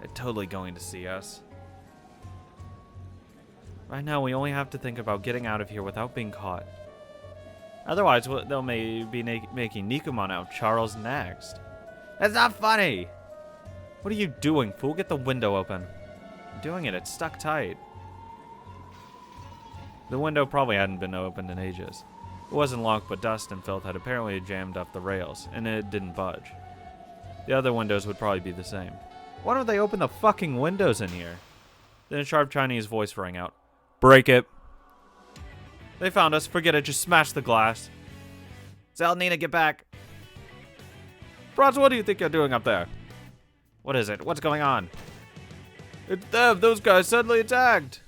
They're totally going to see us. Right now, we only have to think about getting out of here without being caught. Otherwise, they'll be making Nikomon out Charles next. That's not funny! What are you doing, fool? Get the window open. I'm doing it. It's stuck tight. The window probably hadn't been opened in ages. It wasn't locked, but dust and filth had apparently jammed up the rails, and it didn't budge. The other windows would probably be the same. Why don't they open the fucking windows in here? Then a sharp Chinese voice rang out. Break it. They found us. Forget it. Just smash the glass. Zell, Nina, get back. Franz, what do you think you're doing up there? What is it? What's going on? It's them. Those guys suddenly attacked.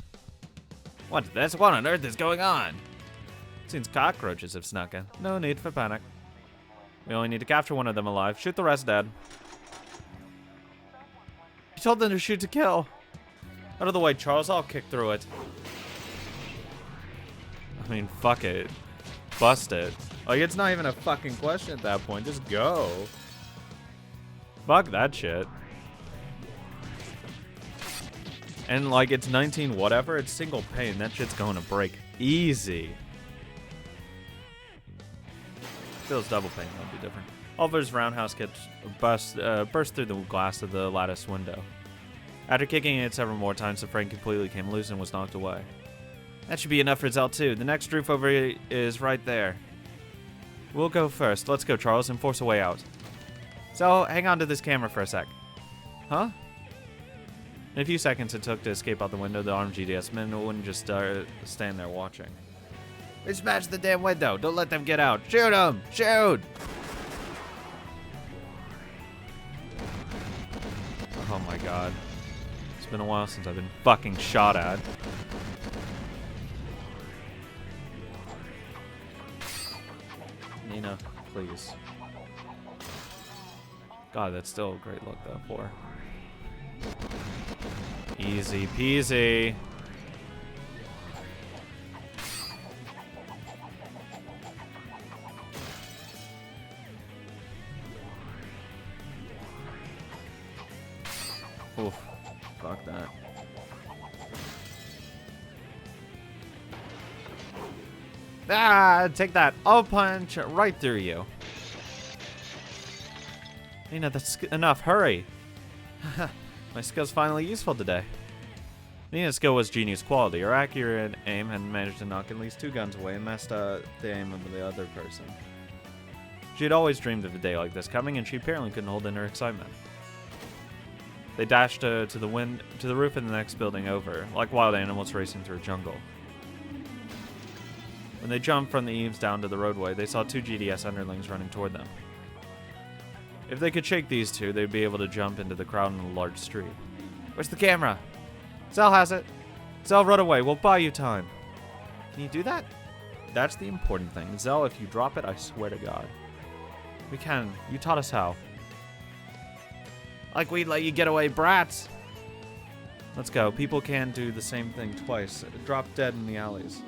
What's this? What on earth is going on? Seems cockroaches have snuck in. No need for panic. We only need to capture one of them alive. Shoot the rest dead. You told them to shoot to kill. Out of the way, Charles. I'll kick through it. I mean, fuck it. Bust it. Like, it's not even a fucking question at that point. Just go. Fuck that shit. And, like, it's 19 whatever. It's single pane. That shit's going to break easy. Feels double pane. That'd be different. Oliver's roundhouse kick burst through the glass of the lattice window. After kicking it several more times, the frame completely came loose and was knocked away. That should be enough for Zell, too. The next roof over is right there. We'll go first. Let's go, Charles, and force a way out. So, hang on to this camera for a sec. Huh? In a few seconds it took to escape out the window, the armed GDS men wouldn't just stand there watching. They smashed the damn window. Don't let them get out. Shoot them! Shoot! Oh my god. It's been a while since I've been fucking shot at. Nina, please. God, that's still a great look though for. Easy peasy. Oof. Fuck that. Ah, take that. I'll punch right through you. Nina, that's enough. Hurry. My skill's finally useful today. Nina's skill was genius quality. Her accurate aim had managed to knock at least 2 guns away and messed up the aim of the other person. She had always dreamed of a day like this coming, and she apparently couldn't hold in her excitement. They dashed to the roof of the next building over, like wild animals racing through a jungle. When they jumped from the eaves down to the roadway, they saw 2 GDS underlings running toward them. If they could shake these 2, they'd be able to jump into the crowd in a large street. Where's the camera? Zell has it. Zell, run away. We'll buy you time. Can you do that? That's the important thing. Zell, if you drop it, I swear to God. We can. You taught us how. Like we'd let you get away, brats. Let's go. People can do the same thing twice. Drop dead in the alleys.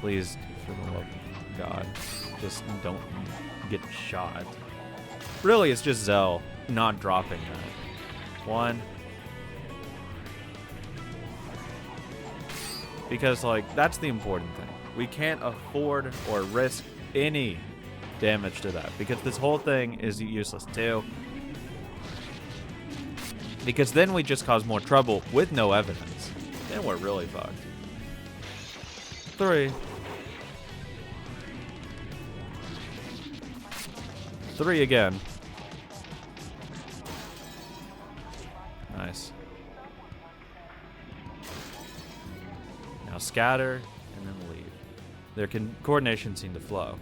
Please, for the love of God, just don't get shot. Really, it's just Zell not dropping that. 1. Because, like, that's the important thing. We can't afford or risk any damage to that. Because this whole thing is useless, too. Because then we just cause more trouble with no evidence. Then we're really fucked. 3. 3 again. Nice. Now scatter and then leave. Their coordination seemed to flow.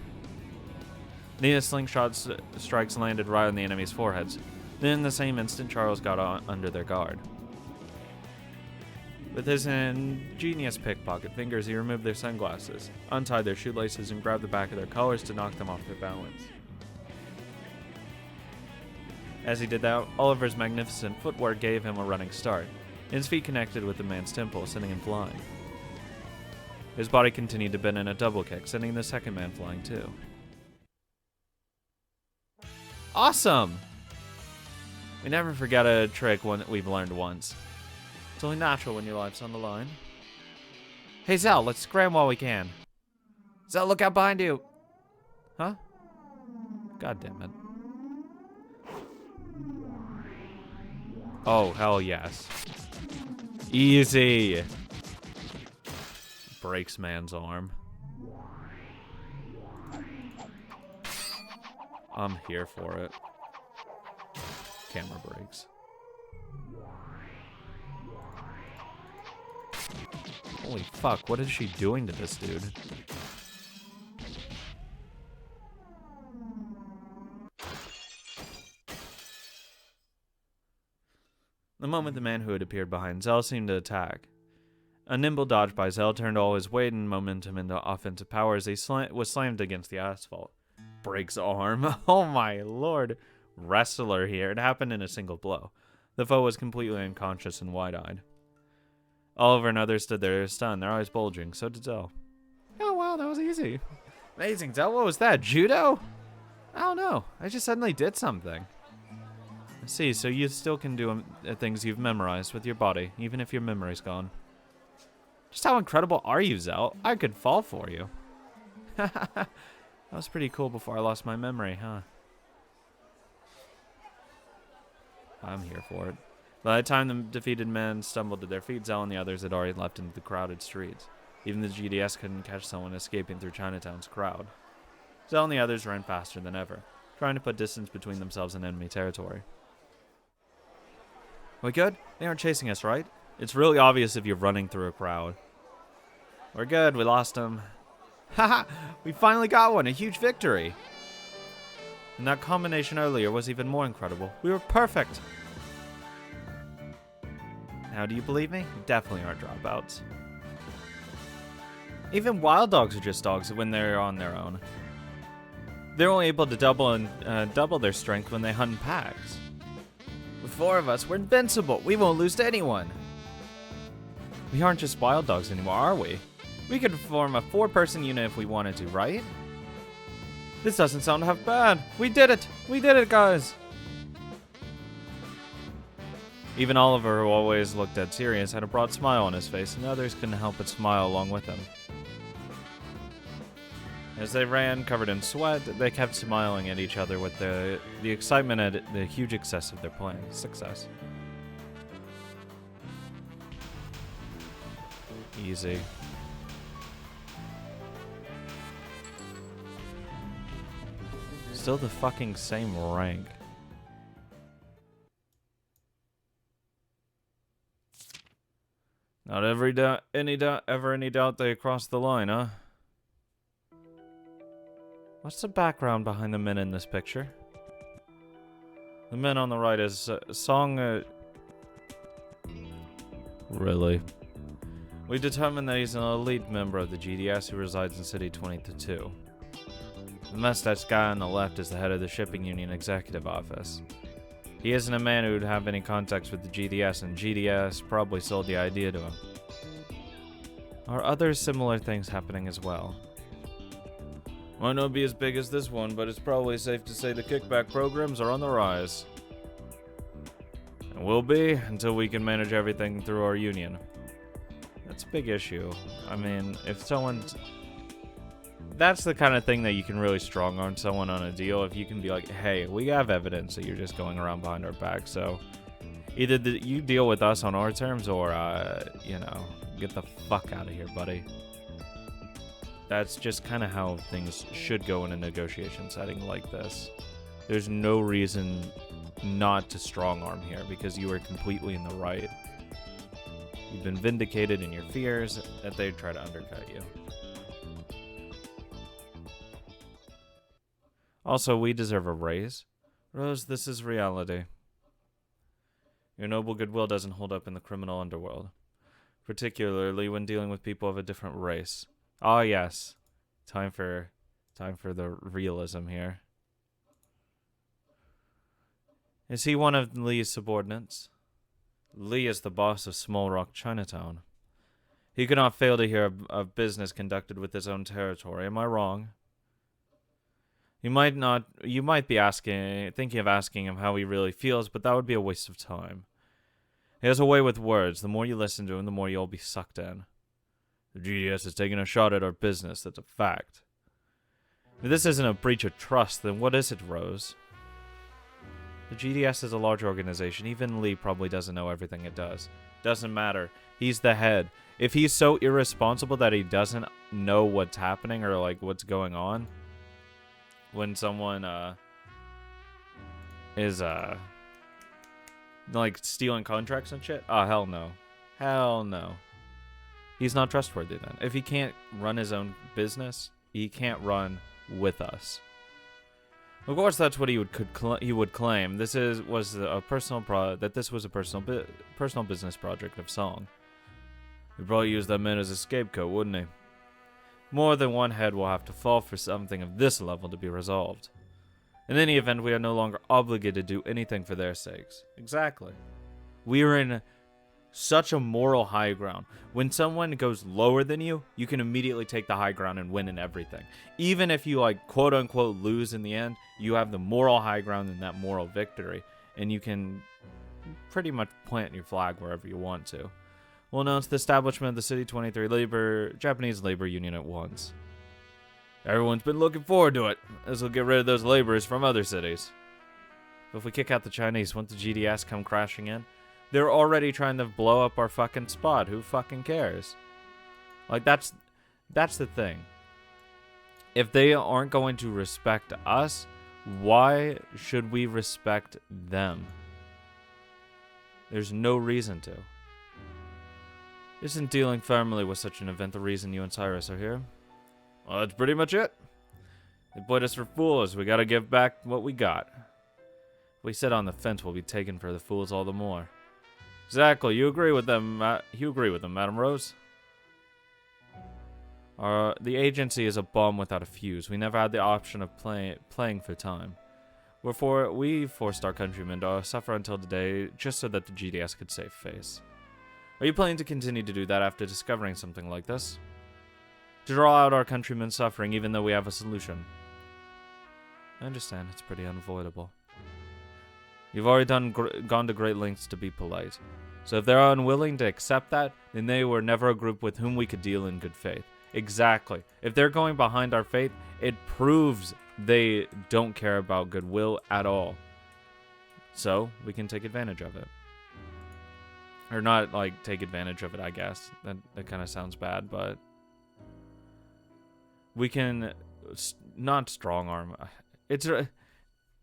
Nina's slingshot strikes landed right on the enemy's foreheads. Then in the same instant, Charles got under their guard. With his ingenious pickpocket fingers, he removed their sunglasses, untied their shoelaces, and grabbed the back of their collars to knock them off their balance. As he did that, Oliver's magnificent footwork gave him a running start. His feet connected with the man's temple, sending him flying. His body continued to bend in a double kick, sending the second man flying too. Awesome! We never forget a trick we've learned once. It's only natural when your life's on the line. Hey, Zell, let's scram while we can. Zell, look out behind you! Huh? God damn it. Oh, hell yes. Easy! Breaks man's arm. I'm here for it. Camera breaks. Holy fuck, what is she doing to this dude? The moment the man who had appeared behind Zell seemed to attack. A nimble dodge by Zell turned all his weight and momentum into offensive power as he was slammed against the asphalt. Breaks arm. Oh my lord. Wrestler here. It happened in a single blow. The foe was completely unconscious and wide-eyed. Oliver and others stood there stunned, their eyes bulging. So did Zell. Oh wow, that was easy. Amazing, Zell. What was that? Judo? I don't know. I just suddenly did something. I see, so you still can do things you've memorized with your body, even if your memory's gone. Just how incredible are you, Zell? I could fall for you. That was pretty cool before I lost my memory, huh? I'm here for it. By the time the defeated men stumbled to their feet, Zell and the others had already left into the crowded streets. Even the GDS couldn't catch someone escaping through Chinatown's crowd. Zell and the others ran faster than ever, trying to put distance between themselves and enemy territory. We good? They aren't chasing us, right? It's really obvious if you're running through a crowd. We're good, we lost him. Haha, we finally got one, a huge victory. And that combination earlier was even more incredible. We were perfect. Now, do you believe me? You definitely aren't dropouts. Even wild dogs are just dogs when they're on their own. They're only able to double their strength when they hunt in packs. With 4 of us, we're invincible. We won't lose to anyone. We aren't just wild dogs anymore, are we? We could form a 4-person unit if we wanted to, right? This doesn't sound half bad. We did it! We did it, guys! Even Oliver, who always looked dead serious, had a broad smile on his face, and the others couldn't help but smile along with him. As they ran, covered in sweat, they kept smiling at each other with the excitement at the huge success of their plan. Success. Easy. Still the fucking same rank. Not ever any doubt they crossed the line, huh? What's the background behind the men in this picture? The man on the right is Song. Really? We determined that he's an elite member of the GDS who resides in City 22. The mustache guy on the left is the head of the Shipping Union Executive Office. He isn't a man who'd have any contacts with the GDS, and GDS probably sold the idea to him. Are other similar things happening as well? Might not be as big as this one, but it's probably safe to say the kickback programs are on the rise. And will be until we can manage everything through our union. That's a big issue. I mean, if someone's... That's the kind of thing that you can really strong-arm someone on a deal. If you can be like, hey, we have evidence that you're just going around behind our back, so... Either you deal with us on our terms, or, you know, get the fuck out of here, buddy. That's just kind of how things should go in a negotiation setting like this. There's no reason not to strong-arm here, because you are completely in the right. You've been vindicated in your fears that they'd try to undercut you. Also, we deserve a raise. Rose, this is reality. Your noble goodwill doesn't hold up in the criminal underworld, particularly when dealing with people of a different race. Ah, yes. Time for the realism here. Is he one of Lee's subordinates? Lee is the boss of Small Rock Chinatown. He could not fail to hear of business conducted with his own territory. Am I wrong? You might be thinking of asking him how he really feels, but that would be a waste of time. He has a way with words. The more you listen to him, the more you'll be sucked in. The GDS is taking a shot at our business, that's a fact. If this isn't a breach of trust, then what is it, Rose? The GDS is a large organization. Even Lee probably doesn't know everything it does. Doesn't matter. He's the head. If he's so irresponsible that he doesn't know what's happening or like what's going on when someone is like stealing contracts and shit, oh hell no. Hell no. He's not trustworthy then. If he can't run his own business, he can't run with us. Of course, that's what he would claim. This was a personal business project of Song. He'd probably use that man as a scapegoat, wouldn't he? More than one head will have to fall for something of this level to be resolved. In any event, we are no longer obligated to do anything for their sakes. Exactly. We are in such a moral high ground. When someone goes lower than you, you can immediately take the high ground and win in everything. Even if you, like, quote-unquote lose in the end, you have the moral high ground and that moral victory. And you can pretty much plant your flag wherever you want to. We'll announce the establishment of the City 23 Japanese Labor Union at once. Everyone's been looking forward to it. This will get rid of those laborers from other cities. But if we kick out the Chinese, won't the GDS come crashing in? They're already trying to blow up our fucking spot. Who fucking cares? Like, that's the thing. If they aren't going to respect us, why should we respect them? There's no reason to. Isn't dealing firmly with such an event the reason you and Cyrus are here? Well, that's pretty much it. They put us for fools. We gotta give back what we got. If we sit on the fence, we'll be taken for the fools all the more. Exactly. You agree with them, Madam Rose? The agency is a bomb without a fuse. We never had the option of playing for time. We forced our countrymen to suffer until today just so that the GDS could save face. Are you planning to continue to do that after discovering something like this? To draw out our countrymen's suffering even though we have a solution. I understand, it's pretty unavoidable. You've already gone to great lengths to be polite. So if they're unwilling to accept that, then they were never a group with whom we could deal in good faith. Exactly. If they're going behind our faith, it proves they don't care about goodwill at all. So, we can take advantage of it. Or not, like, take advantage of it, I guess. That kind of sounds bad, but... We can... Not strong arm. It's...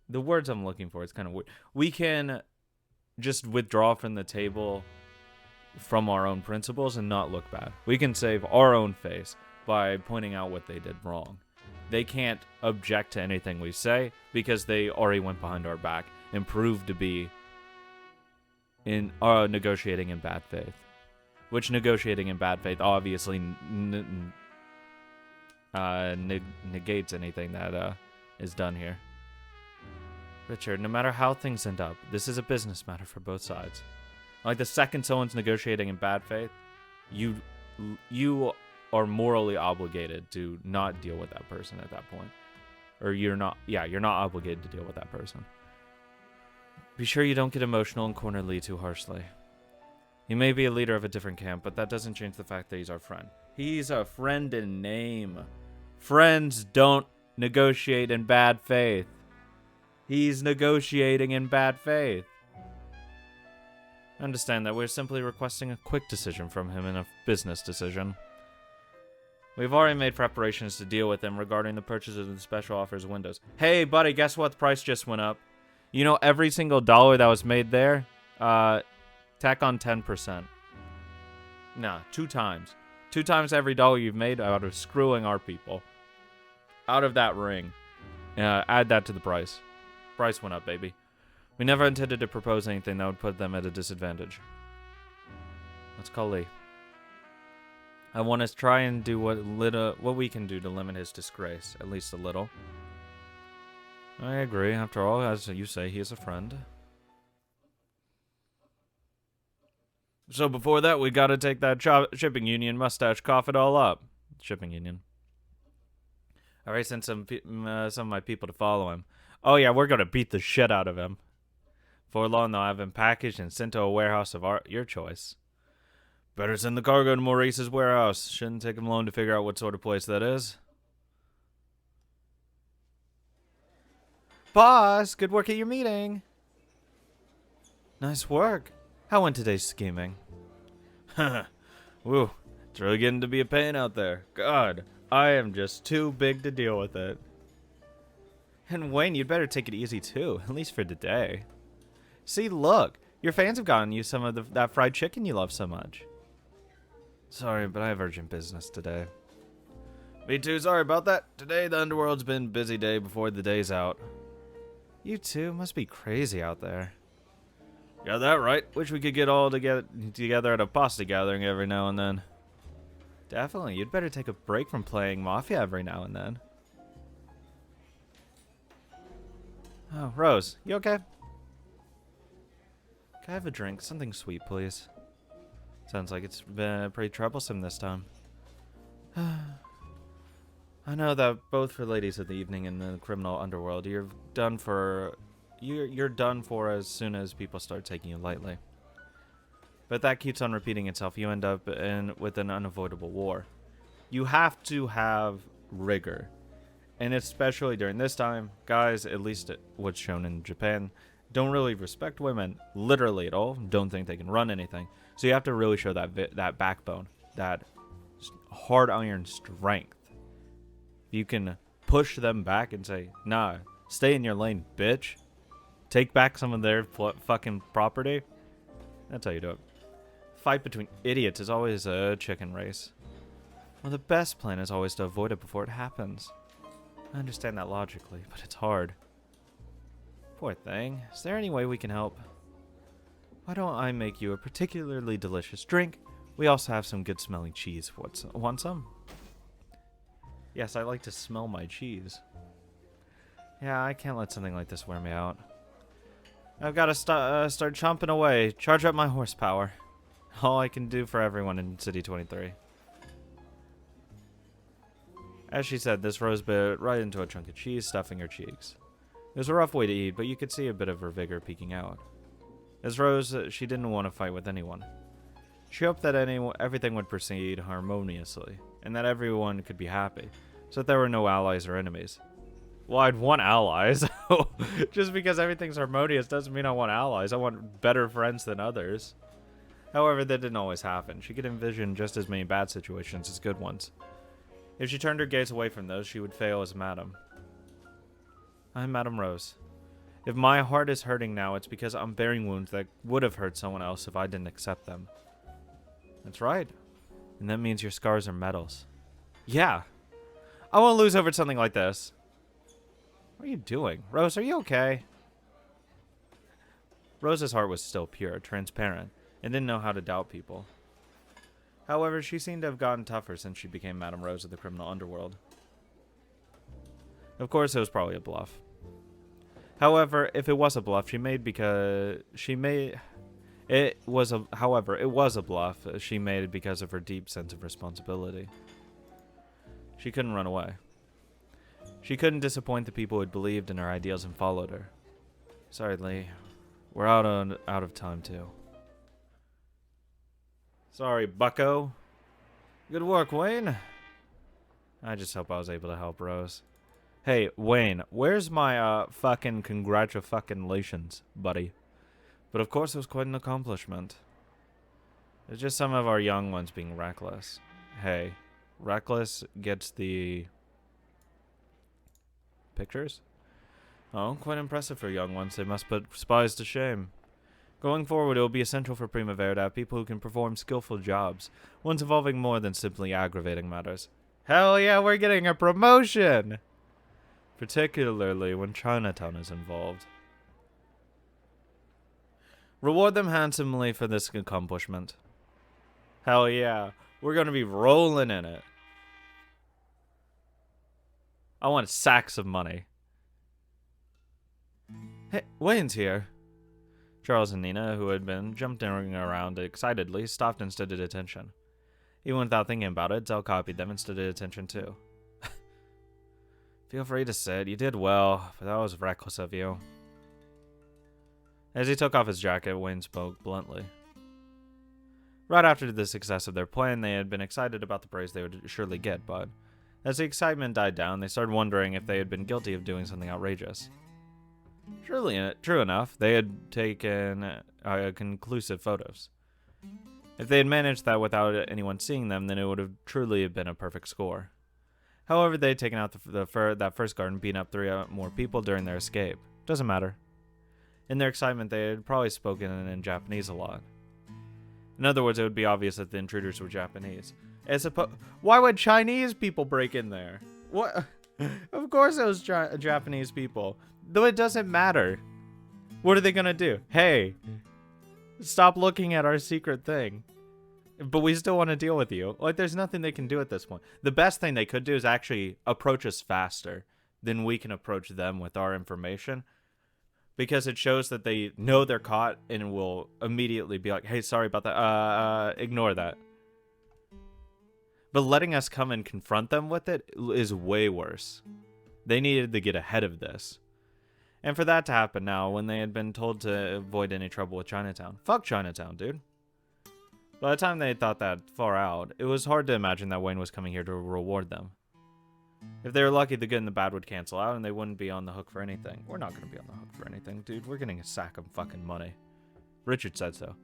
The words I'm looking for, it's kind of weird. We can just withdraw from the table from our own principles and not look bad. We can save our own face by pointing out what they did wrong. They can't object to anything we say because they already went behind our back and proved to be negotiating in bad faith. Which negotiating in bad faith obviously negates anything that is done here. Richard, no matter how things end up, this is a business matter for both sides. Like, the second someone's negotiating in bad faith, you are morally obligated to not deal with that person at that point. Or you're not obligated to deal with that person. Be sure you don't get emotional and corner Lee too harshly. He may be a leader of a different camp, but that doesn't change the fact that he's our friend. He's a friend in name. Friends don't negotiate in bad faith. He's negotiating in bad faith. Understand that we're simply requesting a quick decision from him in a business decision. We've already made preparations to deal with him regarding the purchase of the special offers windows. Hey, buddy, guess what? The price just went up. You know, every single dollar that was made there, tack on 10%. Nah, 2 times. 2 times every dollar you've made out of screwing our people. Out of that ring. Add that to the price. Price went up, baby. We never intended to propose anything that would put them at a disadvantage. Let's call Lee. I want to try and do what we can do to limit his disgrace, at least a little. I agree. After all, as you say, he is a friend. So before that, we gotta take that shipping union mustache, cough it all up. Shipping union. I already sent some of my people to follow him. Oh yeah, we're gonna beat the shit out of him. Before long, they'll have him packaged and sent to a warehouse of your choice. Better send the cargo to Maurice's warehouse. Shouldn't take him long to figure out what sort of place that is. Boss, good work at your meeting. Nice work. How went today's scheming? Woo, it's really getting to be a pain out there. God, I am just too big to deal with it. And Wayne, you'd better take it easy too, at least for today. See, look, your fans have gotten you some of that fried chicken you love so much. Sorry, but I have urgent business today. Me too, sorry about that. Today the underworld's been a busy day before the day's out. You two must be crazy out there. Got that right. Wish we could get all together at a pasta gathering every now and then. Definitely, you'd better take a break from playing Mafia every now and then. Oh, Rose, you okay? Can I have a drink? Something sweet, please. Sounds like it's been pretty troublesome this time. I know that both for ladies of the evening and the criminal underworld, you're done for as soon as people start taking you lightly. But that keeps on repeating itself. You end up with an unavoidable war. You have to have rigor. And especially during this time, guys, at least what's shown in Japan, don't really respect women literally at all. Don't think they can run anything. So you have to really show that backbone, that hard iron strength. You can push them back and say, nah, stay in your lane, bitch. Take back some of their fucking property. That's how you do it. Fight between idiots is always a chicken race. Well, the best plan is always to avoid it before it happens. I understand that logically, but it's hard. Poor thing. Is there any way we can help? Why don't I make you a particularly delicious drink? We also have some good smelling cheese. Want some? Yes, I like to smell my cheese. Yeah, I can't let something like this wear me out. I've got to start chomping away. Charge up my horsepower. All I can do for everyone in City 23. As she said, this Rose bit right into a chunk of cheese, stuffing her cheeks. It was a rough way to eat, but you could see a bit of her vigor peeking out. As Rose, she didn't want to fight with anyone. She hoped that everything would proceed harmoniously, and that everyone could be happy, so that there were no allies or enemies. Well, I'd want allies. Just because everything's harmonious doesn't mean I want allies. I want better friends than others. However, that didn't always happen. She could envision just as many bad situations as good ones. If she turned her gaze away from those, she would fail as Madam. I'm Madam Rose. If my heart is hurting now, it's because I'm bearing wounds that would have hurt someone else if I didn't accept them. That's right. And that means your scars are medals. Yeah. I won't lose over something like this. What are you doing? Rose, are you okay? Rose's heart was still pure, transparent, and didn't know how to doubt people. However, she seemed to have gotten tougher since she became Madam Rose of the criminal underworld. Of course, it was probably a bluff. However, if it was a bluff, it was a bluff she made because of her deep sense of responsibility. She couldn't run away. She couldn't disappoint the people who had believed in her ideals and followed her. Sorry, Lee. We're out of time, too. Sorry, bucko. Good work, Wayne. I just hope I was able to help Rose. Hey, Wayne, where's my, fucking congratulations, buddy? But of course it was quite an accomplishment. It's just some of our young ones being reckless. Hey, reckless gets the pictures? Oh, quite impressive for young ones. They must put spies to shame. Going forward, it will be essential for Primavera to have people who can perform skillful jobs, ones involving more than simply aggravating matters. Hell yeah, we're getting a promotion! Particularly when Chinatown is involved. Reward them handsomely for this accomplishment. Hell yeah, we're gonna be rolling in it. I want sacks of money. Hey, Wayne's here. Charles and Nina, who had been jumping around excitedly, stopped and stood at attention. Even without thinking about it, Zell copied them and stood at attention too. Feel free to sit. You did well, but that was reckless of you. As he took off his jacket, Wayne spoke bluntly. Right after the success of their plan, they had been excited about the praise they would surely get, but as the excitement died down, they started wondering if they had been guilty of doing something outrageous. True enough, they had taken conclusive photos. If they had managed that without anyone seeing them, then it would have truly been a perfect score. However, they had taken out that first guard and beaten up 3 more people during their escape. Doesn't matter. In their excitement, they had probably spoken in Japanese a lot. In other words, it would be obvious that the intruders were Japanese. Why would Chinese people break in there? What? Of course it was Japanese people. Though it doesn't matter. What are they gonna do? Hey, stop looking at our secret thing. But we still want to deal with you. Like, there's nothing they can do at this point. The best thing they could do is actually approach us faster than we can approach them with our information. Because it shows that they know they're caught and will immediately be like, hey, sorry about that. Ignore that. But letting us come and confront them with it is way worse. They needed to get ahead of this. And for that to happen now, when they had been told to avoid any trouble with Chinatown. Fuck Chinatown, dude. By the time they had thought that far out, it was hard to imagine that Wayne was coming here to reward them. If they were lucky, the good and the bad would cancel out and they wouldn't be on the hook for anything. We're not going to be on the hook for anything, dude. We're getting a sack of fucking money. Richard said so.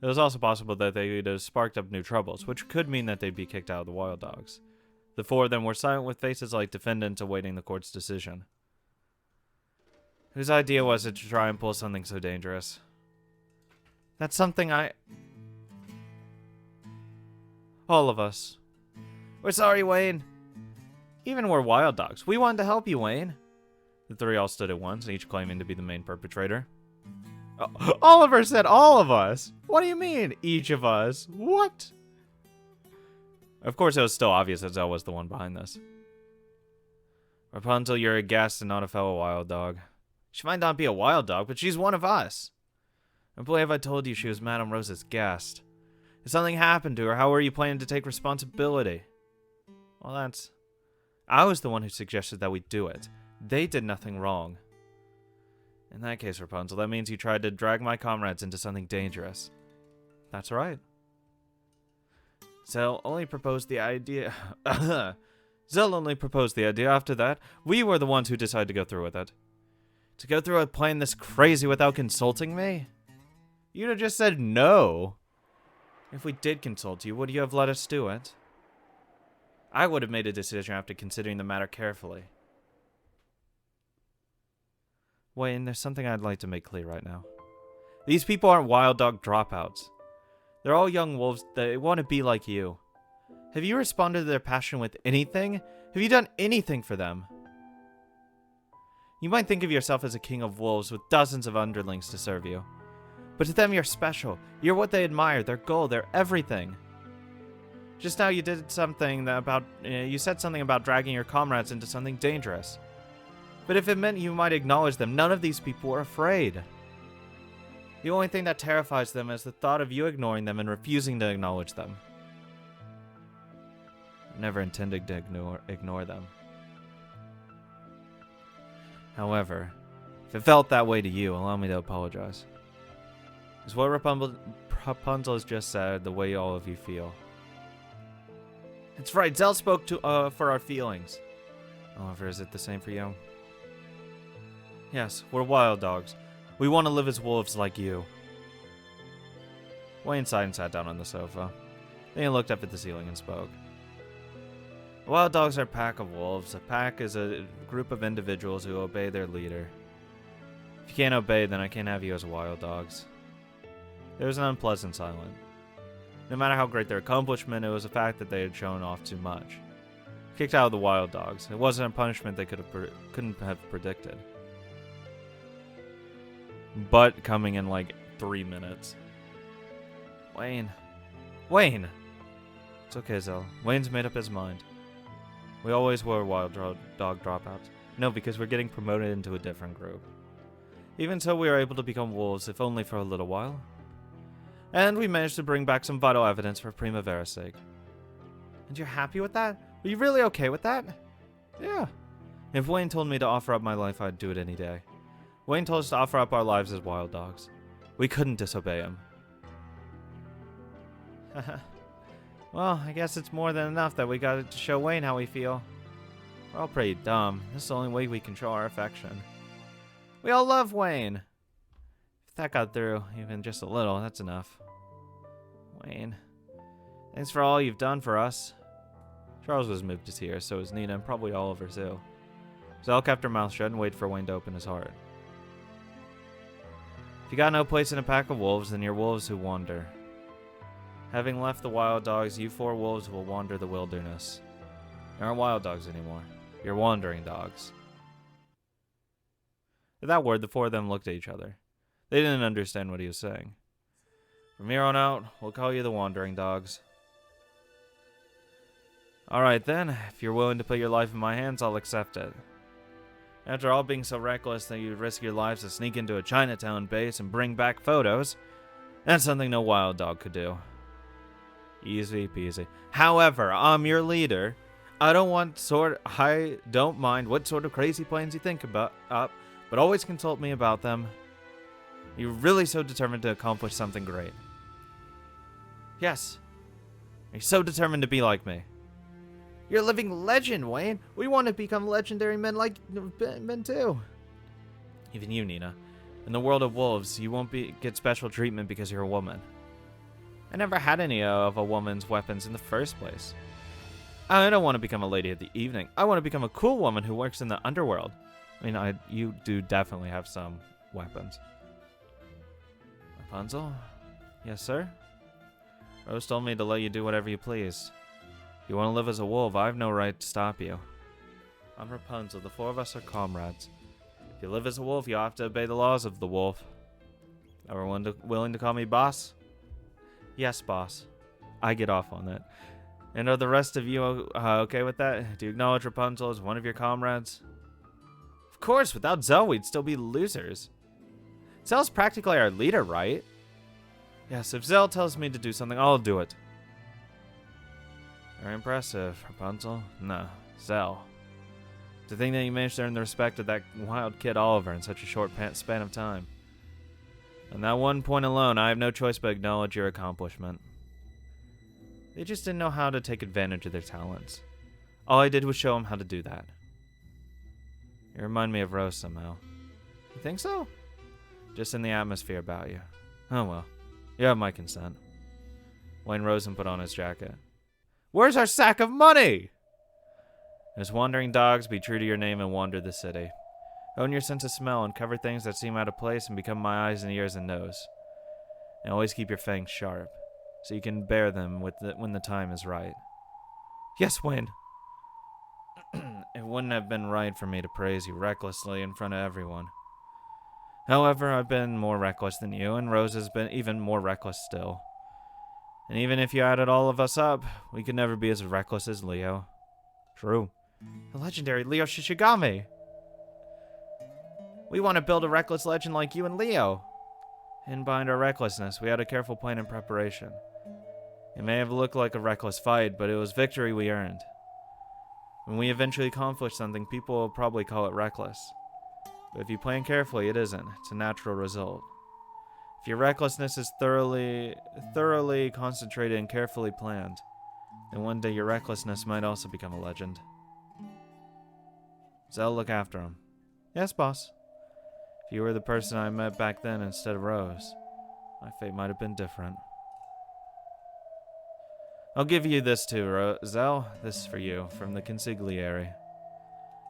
It was also possible that they would have sparked up new troubles, which could mean that they'd be kicked out of the Wild Dogs. The 4 of them were silent with faces like defendants awaiting the court's decision. Whose idea was it to try and pull something so dangerous? That's something all of us. We're sorry, Wayne. Even we're Wild Dogs. We wanted to help you, Wayne. The 3 all stood at once, each claiming to be the main perpetrator. Oliver said all of us. What do you mean, each of us? What? Of course, it was still obvious that Zell was the one behind this. Rapunzel, you're a guest and not a fellow wild dog. She might not be a wild dog, but she's one of us. I believe I told you she was Madame Rose's guest. If something happened to her, how were you planning to take responsibility? Well, I was the one who suggested that we do it. They did nothing wrong. In that case, Rapunzel, that means you tried to drag my comrades into something dangerous. That's right. Zell only proposed the idea. Zell only proposed the idea. After that, we were the ones who decided to go through with it. To go through a plan this crazy without consulting me? You'd have just said no. If we did consult you, would you have let us do it? I would have made a decision after considering the matter carefully. Wayne, there's something I'd like to make clear right now. These people aren't wild dog dropouts. They're all young wolves that want to be like you. Have you responded to their passion with anything? Have you done anything for them? You might think of yourself as a king of wolves with dozens of underlings to serve you. But to them you're special. You're what they admire, their goal, their everything. Just now you did something you said something about dragging your comrades into something dangerous. But if it meant you might acknowledge them, none of these people are afraid. The only thing that terrifies them is the thought of you ignoring them and refusing to acknowledge them. I never intended to ignore them. However, if it felt that way to you, allow me to apologize. Is what Rapunzel has just said the way all of you feel. It's right, Zell spoke for our feelings. However, is it the same for you? Yes, we're wild dogs. We want to live as wolves like you. Wayne sighed and sat down on the sofa. Then he looked up at the ceiling and spoke. Wild dogs are a pack of wolves. A pack is a group of individuals who obey their leader. If you can't obey, then I can't have you as wild dogs. There was an unpleasant silence. No matter how great their accomplishment, it was a fact that they had shown off too much. Kicked out of the wild dogs. It wasn't a punishment they couldn't have predicted. But coming in like 3 minutes. Wayne. It's okay, Zell. Wayne's made up his mind. We always were wild dog dropouts. No, because we're getting promoted into a different group. Even so, we are able to become wolves, if only for a little while. And we managed to bring back some vital evidence for Primavera's sake. And you're happy with that? Are you really okay with that? Yeah. If Wayne told me to offer up my life, I'd do it any day. Wayne told us to offer up our lives as wild dogs. We couldn't disobey him. Well, I guess it's more than enough that we got to show Wayne how we feel. We're all pretty dumb. This is the only way we can show our affection. We all love Wayne. If that got through, even just a little, that's enough. Wayne, thanks for all you've done for us. Charles was moved to tears, so was Nina, and probably Oliver too. Zell kept her mouth shut and waited for Wayne to open his heart. If you got no place in a pack of wolves, then you're wolves who wander. Having left the wild dogs, you 4 wolves will wander the wilderness. You aren't wild dogs anymore. You're wandering dogs. At that word, the 4 of them looked at each other. They didn't understand what he was saying. From here on out, we'll call you the wandering dogs. Alright then, if you're willing to put your life in my hands, I'll accept it. After all being so reckless that you'd risk your lives to sneak into a Chinatown base and bring back photos, that's something no wild dog could do. Easy peasy. However, I'm your leader. I don't mind what sort of crazy plans you think about up, but always consult me about them. You're really so determined to accomplish something great. Yes. You're so determined to be like me. You're a living legend, Wayne. We want to become legendary men like men too. Even you, Nina. In the world of wolves, you won't get special treatment because you're a woman. I never had any of a woman's weapons in the first place. I don't want to become a lady of the evening. I want to become a cool woman who works in the underworld. I mean, you do definitely have some weapons. Rapunzel? Yes, sir? Rose told me to let you do whatever you please. If you want to live as a wolf, I have no right to stop you. I'm Rapunzel. The 4 of us are comrades. If you live as a wolf, you have to obey the laws of the wolf. Everyone willing to call me boss? Yes, boss. I get off on that. And are the rest of you okay with that? Do you acknowledge Rapunzel as one of your comrades? Of course, without Zell, we'd still be losers. Zell's practically our leader, right? Yes, if Zell tells me to do something, I'll do it. Very impressive, Rapunzel. No, Zell. To think that you managed to earn the respect of that wild kid Oliver in such a short span of time. On that one point alone, I have no choice but acknowledge your accomplishment. They just didn't know how to take advantage of their talents. All I did was show them how to do that. You remind me of Rose somehow. You think so? Just in the atmosphere about you. Oh well. You have my consent. Wayne rose and put on his jacket. Where's our sack of money? As wandering dogs, be true to your name and wander the city. Own your sense of smell and cover things that seem out of place and become my eyes and ears and nose. And always keep your fangs sharp, so you can bear them when the time is right. Yes, Wayne. It wouldn't have been right for me to praise you recklessly in front of everyone. However, I've been more reckless than you, and Rose has been even more reckless still. And even if you added all of us up, we could never be as reckless as Leo. True. The legendary Leo Shishigami. We want to build a reckless legend like you and Leo. Hidden behind our recklessness, we had a careful plan and preparation. It may have looked like a reckless fight, but it was victory we earned. When we eventually accomplish something, people will probably call it reckless. But if you plan carefully, it isn't. It's a natural result. If your recklessness is thoroughly concentrated and carefully planned, then one day your recklessness might also become a legend. Zell, look after him. Yes, boss. If you were the person I met back then instead of Rose, my fate might have been different. I'll give you this too, Zell. This is for you, from the consigliere.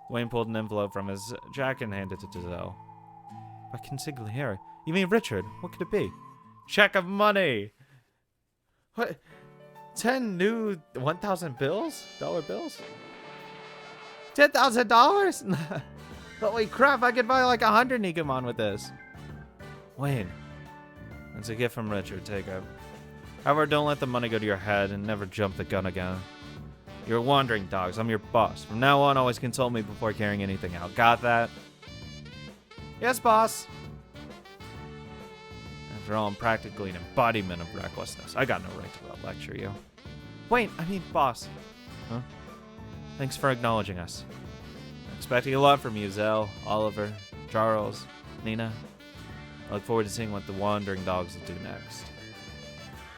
Wayne pulled an envelope from his jacket and handed it to Zell. By consigliere? You mean Richard? What could it be? Check of money! What? 10 new 1,000 bills? Dollar bills? $10,000? Holy crap, I could buy like 100 Nigamon with this. Wayne. That's a gift from Richard, take it. However, don't let the money go to your head and never jump the gun again. You're wandering dogs, I'm your boss. From now on, always consult me before carrying anything out. Got that? Yes, boss. After all, I'm practically an embodiment of recklessness. I got no right to lecture you. Wait, I mean, boss. Huh? Thanks for acknowledging us. expecting a lot from you, Zell, Oliver, Charles, Nina. I look forward to seeing what the Wandering Dogs will do next.